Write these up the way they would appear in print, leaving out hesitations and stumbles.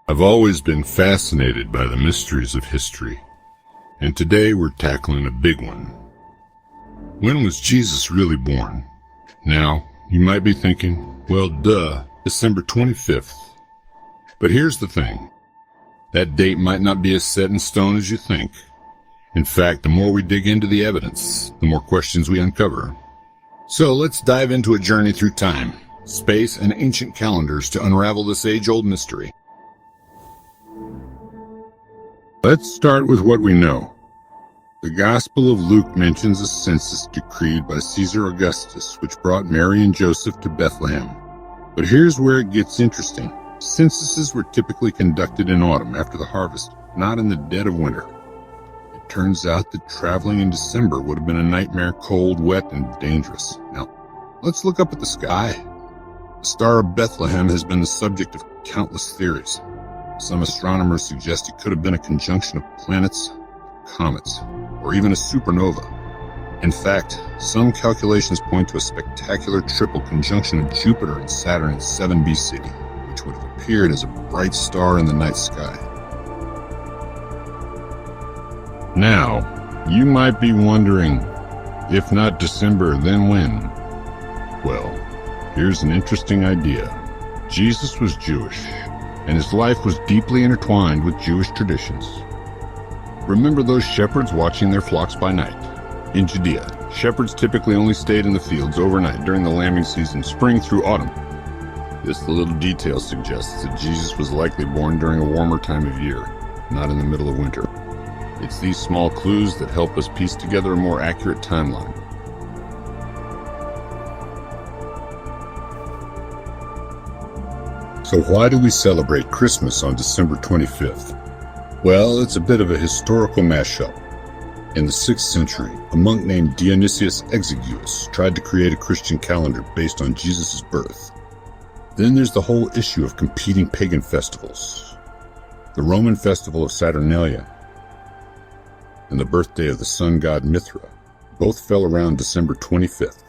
I've always been fascinated by the mysteries of history, and today we're tackling a big one. When was Jesus really born? Now, you might be thinking, well, duh, December 25th. But here's the thing. That date might not be as set in stone as you think. In fact, the more we dig into the evidence, the more questions we uncover. So let's dive into a journey through time, space, and ancient calendars to unravel this age-old mystery. Let's start with what we know. The Gospel of Luke mentions a census decreed by Caesar Augustus, which brought Mary and Joseph to Bethlehem. But here's where it gets interesting. Censuses were typically conducted in autumn after the harvest, not in the dead of winter. It turns out that traveling in December would have been a nightmare, cold, wet, and dangerous. Now, let's look up at the sky. The Star of Bethlehem has been the subject of countless theories. Some astronomers suggest it could have been a conjunction of planets, comets, or even a supernova. In fact, some calculations point to a spectacular triple conjunction of Jupiter and Saturn in 7 BC, which would have appeared as a bright star in the night sky. Now, you might be wondering, if not December, then when? Well, here's an interesting idea. Jesus was Jewish, and his life was deeply intertwined with Jewish traditions. Remember those shepherds watching their flocks by night? In Judea, shepherds typically only stayed in the fields overnight during the lambing season, spring through autumn. This little detail suggests that Jesus was likely born during a warmer time of year, not in the middle of winter. It's these small clues that help us piece together a more accurate timeline. So why do we celebrate Christmas on December 25th? Well, it's a bit of a historical mashup. In the 6th century, a monk named Dionysius Exiguus tried to create a Christian calendar based on Jesus' birth. Then there's the whole issue of competing pagan festivals. The Roman festival of Saturnalia and the birthday of the sun god Mithra both fell around December 25th.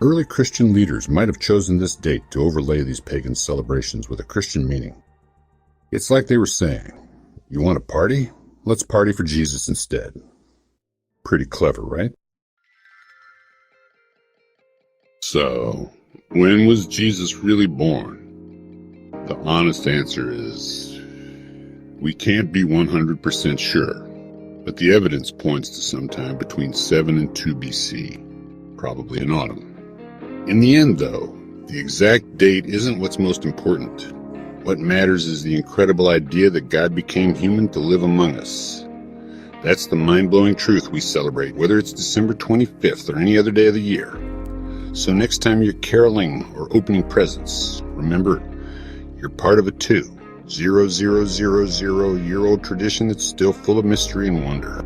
Early Christian leaders might have chosen this date to overlay these pagan celebrations with a Christian meaning. It's like they were saying, you want to party? Let's party for Jesus instead. Pretty clever, right? So, when was Jesus really born? The honest answer is, we can't be 100% sure, but the evidence points to sometime between 7 and 2 BC, probably in autumn. In the end, though, the exact date isn't what's most important. What matters is the incredible idea that God became human to live among us. That's the mind-blowing truth we celebrate, whether it's December 25th or any other day of the year. So next time you're caroling or opening presents, remember, you're part of a 2,000-year-old tradition that's still full of mystery and wonder.